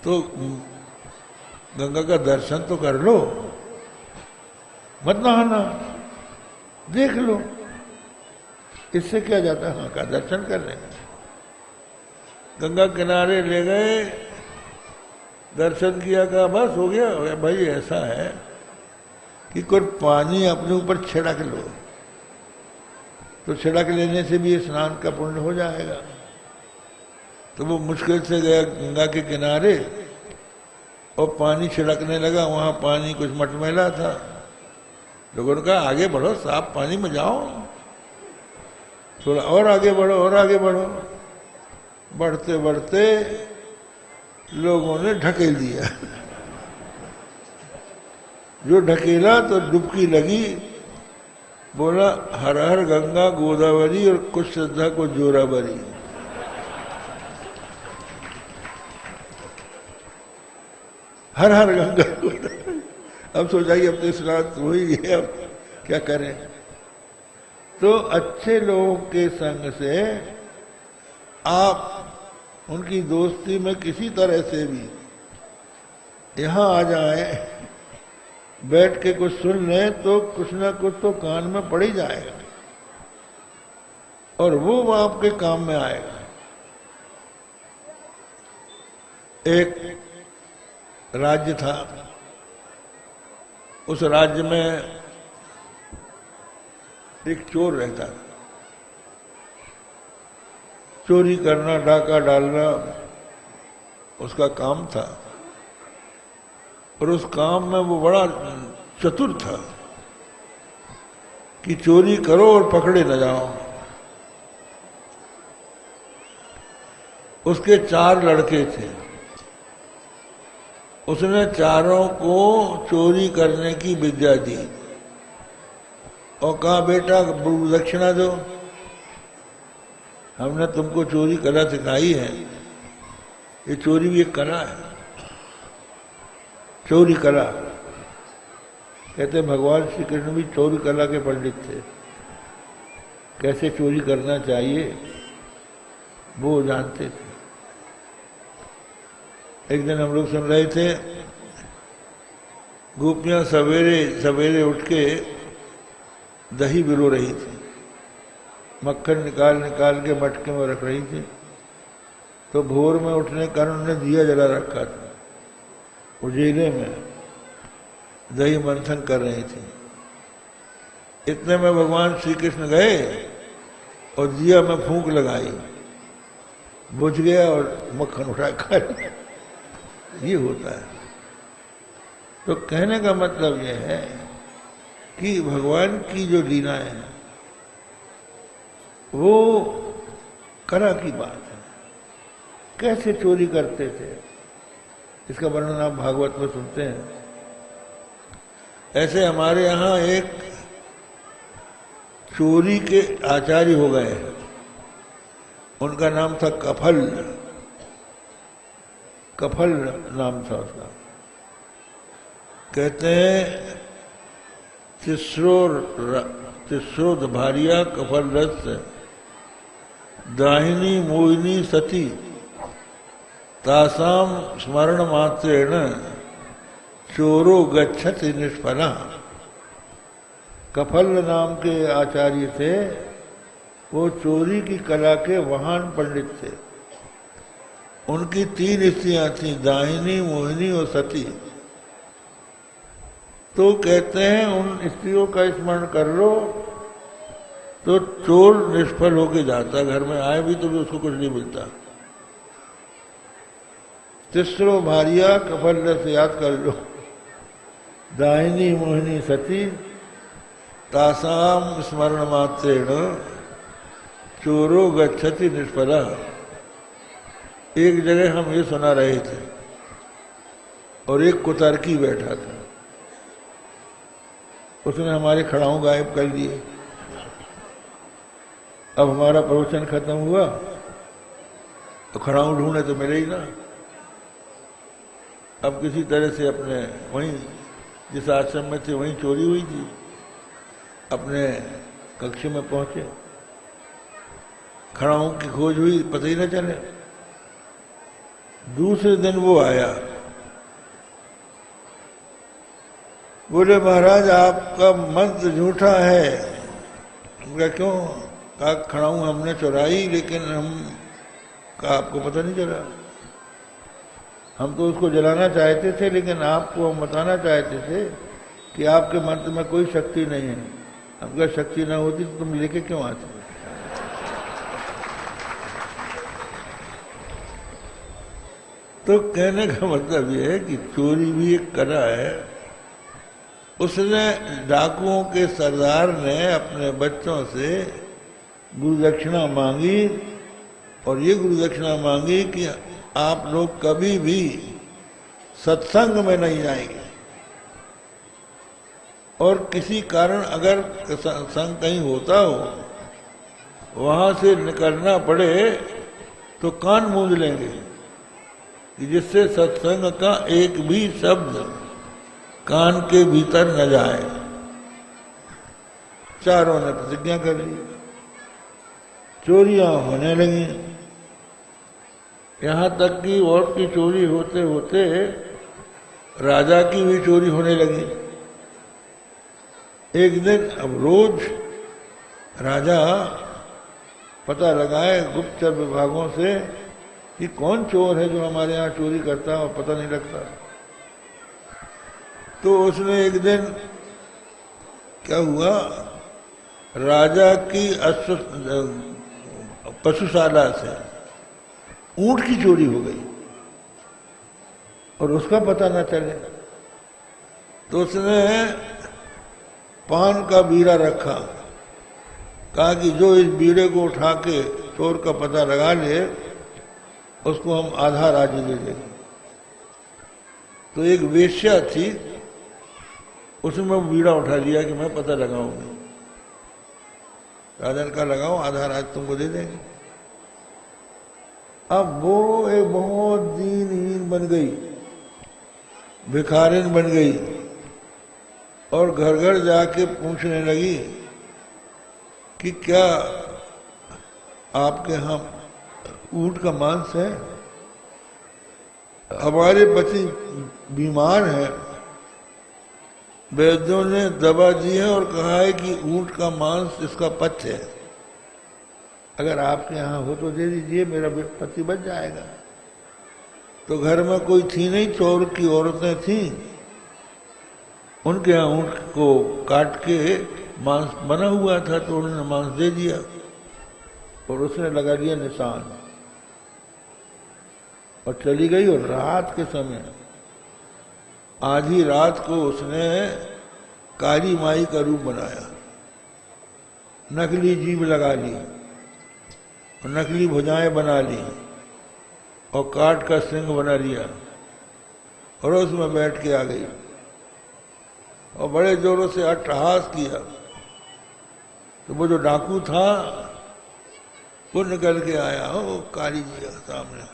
तो गंगा का दर्शन तो कर लो, मत नहाना, देख लो, इससे क्या जाता है। हाँ का दर्शन कर लेंगे। गंगा किनारे ले गए, दर्शन किया, कहा बस हो गया। भाई ऐसा है कि कोई पानी अपने ऊपर छिड़क लो तो छिड़क लेने से भी स्नान का पुण्य हो जाएगा। तो वो मुश्किल से गया गंगा के किनारे और पानी छिड़कने लगा। वहां पानी कुछ मटमैला था। लोगों ने कहा आगे बढ़ो, साफ पानी में जाओ, थोड़ा और आगे बढ़ो और आगे बढ़ो। बढ़ते बढ़ते लोगों ने ढकेल दिया। जो ढकेला तो डुबकी लगी, बोला हर हर गंगा गोदावरी और कुछ श्रद्धा को जोरावरी। हर हर गंगा गोदावरी। अब सोचाइए अब तो स्नान हो ही है, अब क्या करें। तो अच्छे लोगों के संग से आप उनकी दोस्ती में किसी तरह से भी यहां आ जाए, बैठ के कुछ सुन लें तो कुछ ना कुछ तो कान में पड़ ही जाएगा और वो आपके काम में आएगा। एक राज्य था, उस राज्य में एक चोर रहता था। चोरी करना, डाका डालना उसका काम था और उस काम में वो बड़ा चतुर था कि चोरी करो और पकड़े न जाओ। उसके 4 लड़के थे, उसने चारों को चोरी करने की विद्या दी और कहा बेटा दक्षिणा दो, हमने तुमको चोरी कला सिखाई है। ये चोरी भी एक कला है, चोरी कला। कहते भगवान श्री कृष्ण भी चोरी कला के पंडित थे, कैसे चोरी करना चाहिए वो जानते थे। एक दिन हम लोग सुन रहे थे, गोपियां सवेरे सवेरे उठ के दही बिलो रही थी, मक्खन निकाल निकाल के मटके में रख रही थी। तो भोर में उठने के कारण उन्होंने दिया जला रखा था, उजेले में दही मंथन कर रही थी। इतने में भगवान श्री कृष्ण गए और दिया में फूंक लगाई, बुझ गया और मक्खन उठा कर ये होता है। तो कहने का मतलब यह है कि भगवान की जो लीलाएं हैं वो कला की बात है। कैसे चोरी करते थे इसका वर्णन आप भागवत में सुनते हैं। ऐसे हमारे यहाँ एक चोरी के आचार्य हो गए, उनका नाम था कफल, कफल नाम था उसका। कहते हैं तिस्रो भारिया कफल रस दाहिनी मोहिनी सती तासाम स्मरण मात्रेण चोरो गच्छति निष्फला। कफल नाम के आचार्य थे, वो चोरी की कला के महान पंडित थे। उनकी 3 स्त्रियां थीं, दाहिनी मोहिनी और सती। तो कहते हैं उन स्त्रियों का स्मरण कर लो तो चोर निष्फल होके जाता, घर में आए भी तो भी उसको कुछ नहीं मिलता। तिस्रो भारिया कफल रस याद कर लो, दाहिनी मोहिनी सती तासाम स्मरण मात्रेण चोरो गच्छति निष्फला। एक जगह हम ये सुना रहे थे और एक कुतर्की बैठा था, उसने हमारे खड़ाऊ गायब कर दिए। अब हमारा प्रवचन खत्म हुआ तो खड़ाऊ ढूंढे तो मिले ही ना। अब किसी तरह से अपने वहीं जिस आश्रम में थे वहीं चोरी हुई थी, अपने कक्ष में पहुंचे, खड़ाऊ की खोज हुई, पता ही न चले। दूसरे दिन वो आया, बोले महाराज आपका मंत्र झूठा है। उनका क्यों? कहा खड़ाऊ हमने चुराई लेकिन हम का आपको पता नहीं चला। हम तो उसको जलाना चाहते थे लेकिन आपको हम बताना चाहते थे कि आपके मंत्र में कोई शक्ति नहीं है। अगर शक्ति ना होती तो तुम लेके क्यों आते? तो कहने का मतलब यह है कि चोरी भी एक कला है। उसने डाकुओं के सरदार ने अपने बच्चों से गुरुदक्षिणा मांगी और ये गुरुदक्षिणा मांगी कि आप लोग कभी भी सत्संग में नहीं जाएंगे और किसी कारण अगर सत्संग कहीं होता हो वहां से निकलना पड़े तो कान मूंद लेंगे कि जिससे सत्संग का एक भी शब्द कान के भीतर न जाए। चारों ने प्रतिज्ञा कर ली, चोरियां होने लगी। यहां तक कि और की चोरी होते होते राजा की भी चोरी होने लगी। एक दिन अब रोज राजा पता लगाए गुप्तचर विभागों से कि कौन चोर है जो हमारे यहाँ चोरी करता है और पता नहीं लगता। तो उसने एक दिन क्या हुआ, राजा की पशुशाला से ऊंट की चोरी हो गई और उसका पता न चले। तो उसने पान का बीड़ा रखा, कहा कि जो इस बीड़े को उठा के चोर का पता लगा ले उसको हम आधा राज्य दे देंगे। तो एक वेश्या थी, उसने वो बीड़ा उठा लिया कि मैं पता लगाऊंगी। राजा ने कहा लगाओ, आधा राज्य तुमको दे देंगे। अब वो एक बहुत दीनहीन बन गई, भिखारिन बन गई, और घर घर जाके पूछने लगी कि क्या आपके यहाँ ऊंट का मांस है? हमारे पति बीमार हैं, वैद्यों ने दवा दी है और कहा है कि ऊंट का मांस इसका पथ्य है, अगर आपके यहाँ हो तो दे दीजिए, मेरा पति बच जाएगा। तो घर में कोई थी नहीं, चौर की औरतें थीं, उनके यहाँ ऊंट को काट के मांस बना हुआ था तो उन्होंने मांस दे दिया और उसने लगा दिया निशान और चली गई। और रात के समय आधी रात को उसने काली माई का रूप बनाया, नकली जीभ लगा ली और नकली भुजाएं बना ली और काठ का सिंह बना लिया और उसमें बैठ के आ गई और बड़े जोरों से अट्टहास किया। तो वो जो डाकू था वो निकल के आया, वो काली जी के सामने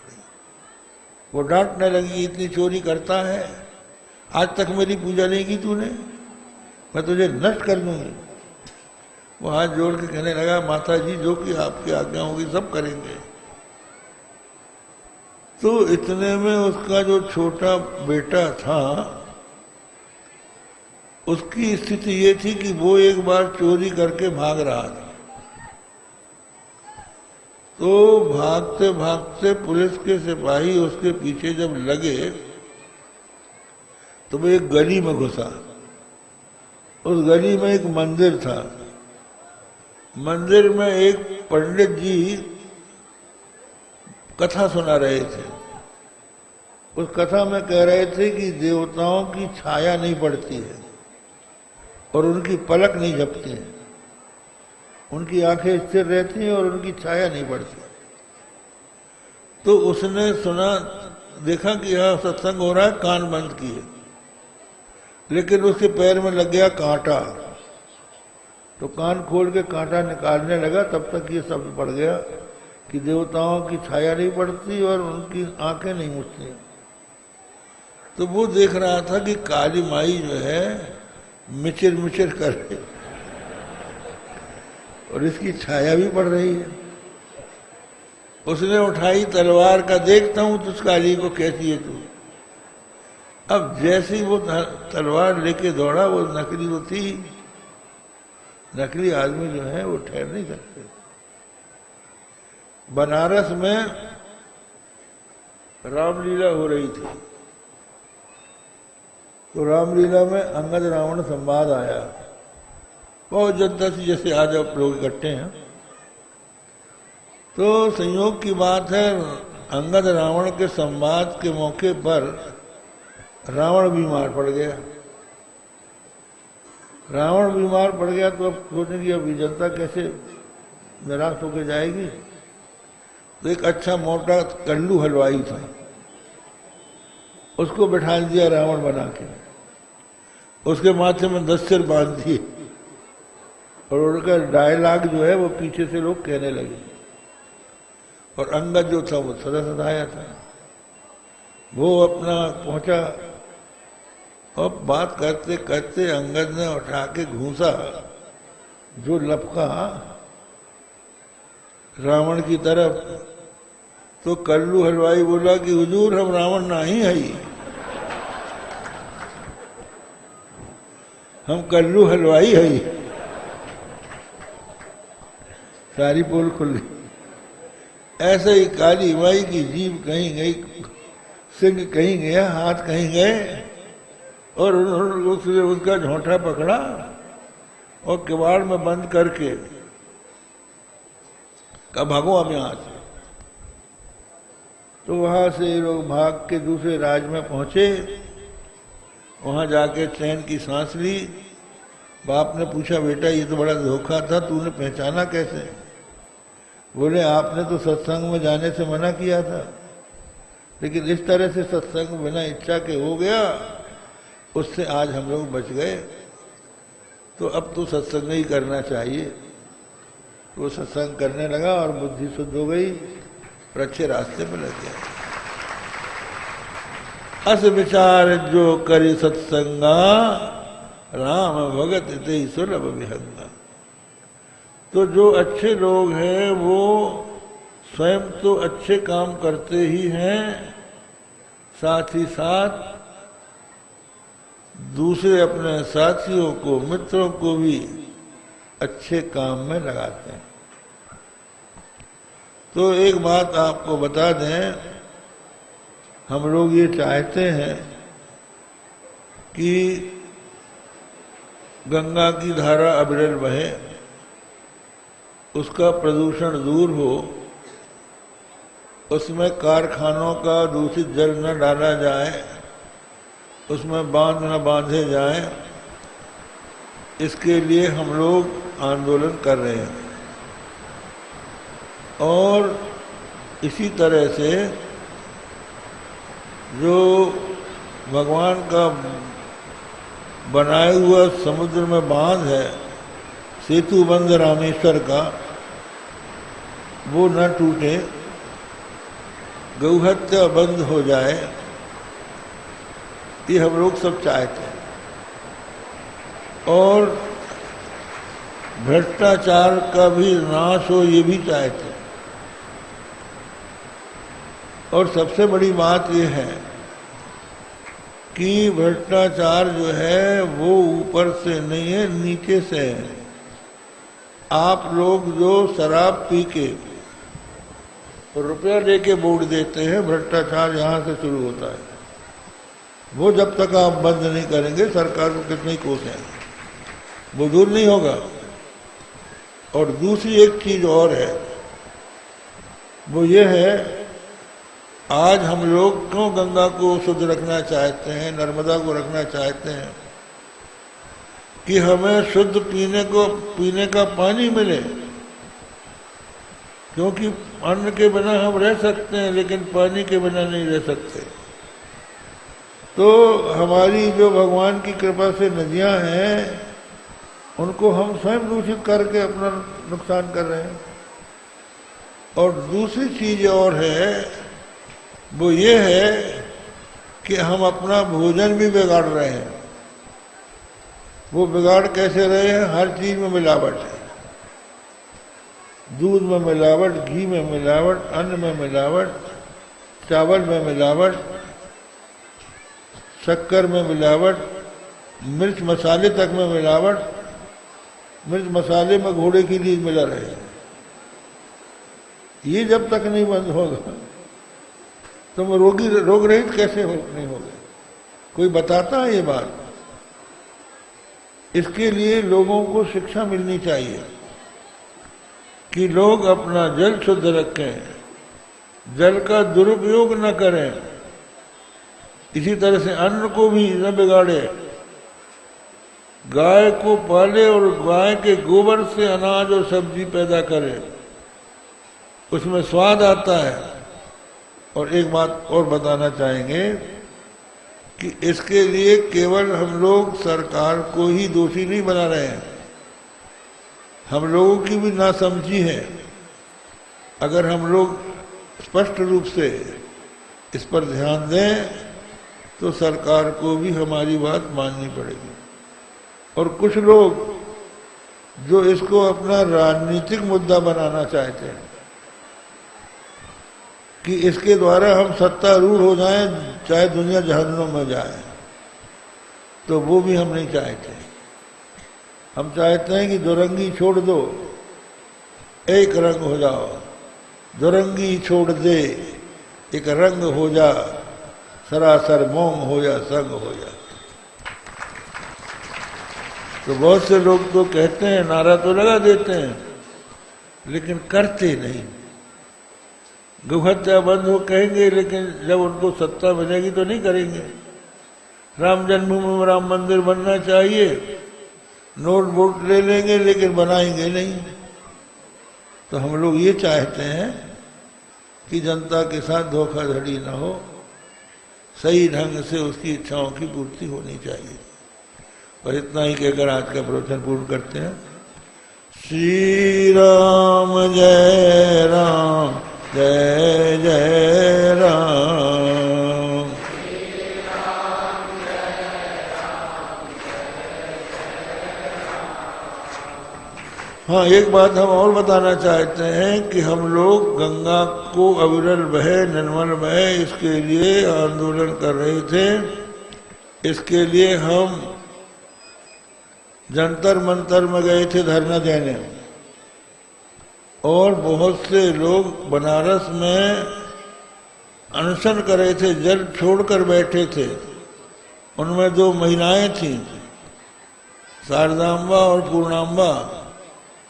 वो डांटने लगी, इतनी चोरी करता है, आज तक मेरी पूजा नहीं की तूने, मैं तुझे नष्ट कर दूंगी। वो हाथ जोड़ के कहने लगा, माता जी जो कि आपकी आज्ञा होगी सब करेंगे। तो इतने में उसका जो छोटा बेटा था उसकी स्थिति ये थी कि वो एक बार चोरी करके भाग रहा था। तो भागते भागते पुलिस के सिपाही उसके पीछे जब लगे तो वो एक गली में घुसा। उस गली में एक मंदिर था, मंदिर में एक पंडित जी कथा सुना रहे थे। उस कथा में कह रहे थे कि देवताओं की छाया नहीं पड़ती है और उनकी पलक नहीं झपती है, उनकी आंखें स्थिर रहती हैं और उनकी छाया नहीं पड़ती। तो उसने सुना, देखा कि यहाँ सत्संग हो रहा है, कान बंद किए, लेकिन उसके पैर में लग गया कांटा। तो कान खोल के कांटा निकालने लगा, तब तक ये शब्द पड़ गया कि देवताओं की छाया नहीं पड़ती और उनकी आंखें नहीं मुझती। तो वो देख रहा था कि काली माई जो है मिचिर मिचिर कर रही और इसकी छाया भी पड़ रही है। उसने उठाई तलवार का, देखता हूं तुझ काली को कैसी है तू। अब जैसे ही वो तलवार लेके दौड़ा, वो नकली तो थी, नकली आदमी जो है वो ठहर नहीं सकते। बनारस में रामलीला हो रही थी, तो रामलीला में अंगद रावण संवाद आया। बहुत जनता थी, जैसे आज आप लोग इकट्ठे हैं। तो संयोग की बात है, अंगद रावण के संवाद के मौके पर रावण बीमार पड़ गया। रावण बीमार पड़ गया तो अब सोचने की अब जनता कैसे निराश होकर जाएगी। तो एक अच्छा मोटा कल्लू हलवाई था, उसको बैठा दिया रावण बना के, उसके माथे में 10 सिर बांध दिए और उनका डायलॉग जो है वो पीछे से लोग कहने लगे। और अंगद जो था वो सदा सदाया था, वो अपना पहुंचा और बात करते करते अंगद ने उठा के घूसा जो लपका रावण की तरफ। तो कल्लू हलवाई बोला कि हुजूर हम रावण नहीं है, हम कल्लू हलवाई है। सारी पोल खुल गई। ऐसे ही काली माई की जीभ कहीं गई, सिंह कहीं गया, हाथ कहीं गए और उन्होंने उसने उसका झोंटा पकड़ा और किवाड़ में बंद करके कहा भागो हम यहां से। तो वहां से लोग भाग के दूसरे राज्य में पहुंचे। वहां जाके चैन की सांस ली। बाप ने पूछा, बेटा ये तो बड़ा धोखा था, तूने पहचाना कैसे? बोले आपने तो सत्संग में जाने से मना किया था, लेकिन इस तरह से सत्संग बिना इच्छा के हो गया, उससे आज हम लोग बच गए। तो अब तो सत्संग ही करना चाहिए। वो सत्संग करने लगा और बुद्धि शुद्ध हो गई और अच्छे रास्ते पर लग गया। अस विचार जो करे सत्संगा, राम भगत ते सुलभ विहंगा। तो जो अच्छे लोग हैं वो स्वयं तो अच्छे काम करते ही हैं, साथ ही साथ दूसरे अपने साथियों को, मित्रों को भी अच्छे काम में लगाते हैं। तो एक बात आपको बता दें, हम लोग ये चाहते हैं कि गंगा की धारा अविरल बहे, उसका प्रदूषण दूर हो, उसमें कारखानों का दूषित जल न डाला जाए, उसमें बांध न बांधे जाएं, इसके लिए हम लोग आंदोलन कर रहे हैं। और इसी तरह से जो भगवान का बनाए हुआ समुद्र में बांध है, सेतु बंध रामेश्वर का, वो न टूटे, गौहत्या बंद हो जाए, ये हम लोग सब चाहते हैं। और भ्रष्टाचार का भी नाश हो, ये भी चाहते हैं। और सबसे बड़ी बात ये है कि भ्रष्टाचार जो है वो ऊपर से नहीं है, नीचे से है। आप लोग जो शराब पी के रुपया लेके वोट देते हैं, भ्रष्टाचार यहाँ से शुरू होता है। वो जब तक आप बंद नहीं करेंगे, सरकार को कितने ही कोसेंगे, वो दूर नहीं होगा। और दूसरी एक चीज और है, वो ये है, आज हम लोग क्यों गंगा को शुद्ध रखना चाहते हैं, नर्मदा को रखना चाहते हैं, कि हमें शुद्ध पीने का पानी मिले। क्योंकि अन्न के बिना हम रह सकते हैं, लेकिन पानी के बिना नहीं रह सकते। तो हमारी जो भगवान की कृपा से नदियां हैं, उनको हम स्वयं दूषित करके अपना नुकसान कर रहे हैं। और दूसरी चीज और है, वो ये है कि हम अपना भोजन भी बिगाड़ रहे हैं। वो बिगाड़ कैसे रहे हैं? हर चीज में मिलावट है। दूध में मिलावट, घी में मिलावट, अन्न में मिलावट, चावल में मिलावट, शक्कर में मिलावट, मिर्च मसाले तक में मिलावट। मिर्च मसाले में घोड़े की लीद मिला रहे। ये जब तक नहीं बंद होगा तो वो रोग रहित कैसे नहीं होगा? कोई बताता है ये बात? इसके लिए लोगों को शिक्षा मिलनी चाहिए कि लोग अपना जल शुद्ध रखें, जल का दुरुपयोग न करें। इसी तरह से अन्न को भी न बिगाड़े। गाय को पाले और गाय के गोबर से अनाज और सब्जी पैदा करे, उसमें स्वाद आता है। और एक बात और बताना चाहेंगे कि इसके लिए केवल हम लोग सरकार को ही दोषी नहीं बना रहे हैं, हम लोगों की भी नासमझी है। अगर हम लोग स्पष्ट रूप से इस पर ध्यान दें तो सरकार को भी हमारी बात माननी पड़ेगी। और कुछ लोग जो इसको अपना राजनीतिक मुद्दा बनाना चाहते हैं कि इसके द्वारा हम सत्तारूढ़ हो जाएं, चाहे दुनिया जहन्नुम में जाए, तो वो भी हम नहीं चाहते। हम चाहते हैं कि दुरंगी छोड़ दो, एक रंग हो जाओ। दुरंगी छोड़ दे, एक रंग हो जा, सरासर मोम हो जा, संग हो जा। तो बहुत से लोग तो कहते हैं, नारा तो लगा देते हैं, लेकिन करते नहीं। गौहत्या बंद हो कहेंगे, लेकिन जब उनको सत्ता मिलेगी तो नहीं करेंगे। राम जन्मभूमि में राम मंदिर बनना चाहिए, नोट वोट ले लेंगे, लेकिन बनाएंगे नहीं। तो हम लोग ये चाहते हैं कि जनता के साथ धोखाधड़ी न हो, सही ढंग से उसकी इच्छाओं की पूर्ति होनी चाहिए। और इतना ही कहकर आज का प्रवचन पूर्ण करते हैं। श्री राम जय राम, जय जय राम। हाँ, एक बात हम और बताना चाहते हैं कि हम लोग गंगा को अविरल बहे, निर्मल बहे, इसके लिए आंदोलन कर रहे थे। इसके लिए हम जंतर मंतर में गए थे धरना देने, और बहुत से लोग बनारस में अनशन कर रहे थे, जल छोड़कर बैठे थे। उनमें 2 महिलाएं थीं, शारदांबा और पूर्णांबा,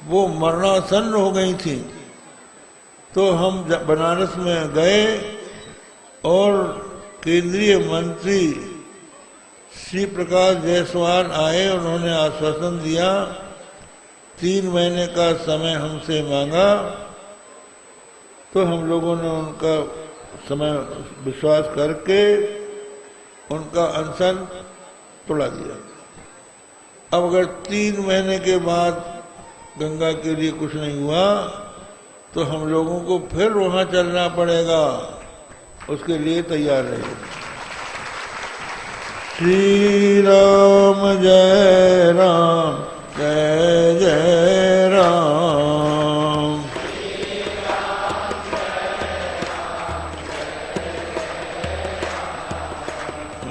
वो मरणासन्न हो गई थी। तो हम बनारस में गए और केंद्रीय मंत्री श्री प्रकाश जायसवाल आए। उन्होंने आश्वासन दिया, 3 महीने का समय हमसे मांगा। तो हम लोगों ने उनका समय विश्वास करके उनका अनशन तोड़ा दिया। अब अगर 3 महीने के बाद गंगा के लिए कुछ नहीं हुआ तो हम लोगों को फिर वहां चलना पड़ेगा। उसके लिए तैयार रहिए। श्री राम जय राम, जय जय राम।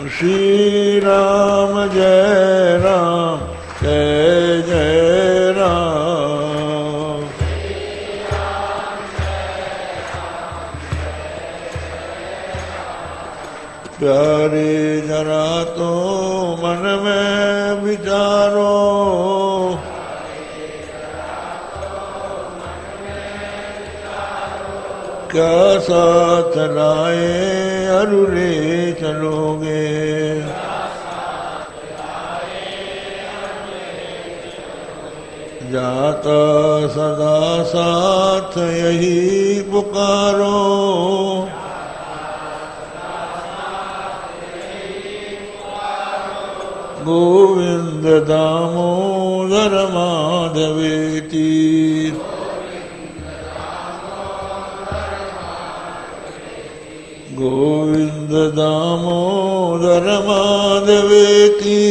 श्री राम जय राम, जय जय राम। प्यारे जरा तो मन में विचारो, क्या साथ लाए अरुले चलोगे। जाता सदा साथ यही पुकारो, गोविंद दामोदर माधवेति। गोविंद दामोदर माधवेति।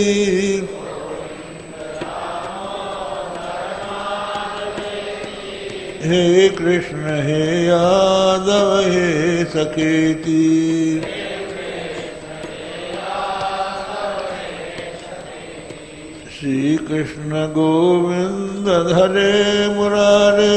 हे कृष्ण हे यादव हे सखेति। श्री कृष्ण गोविंद धरे मुरारे,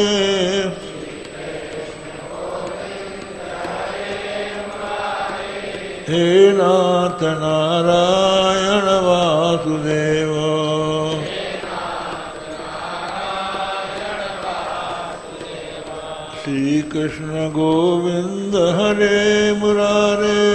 हे नाथ नारायण वासुदेव। श्री कृष्ण गोविंद हरे मुरारे,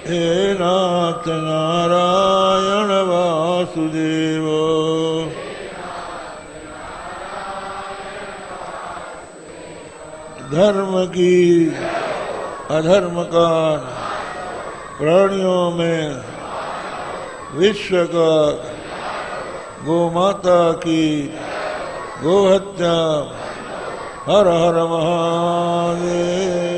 हे नाथ नारायण वासुदेव। धर्म की अधर्म का प्राणियों में विश्व का गो माता की गोहत्या। हर हर महादेव।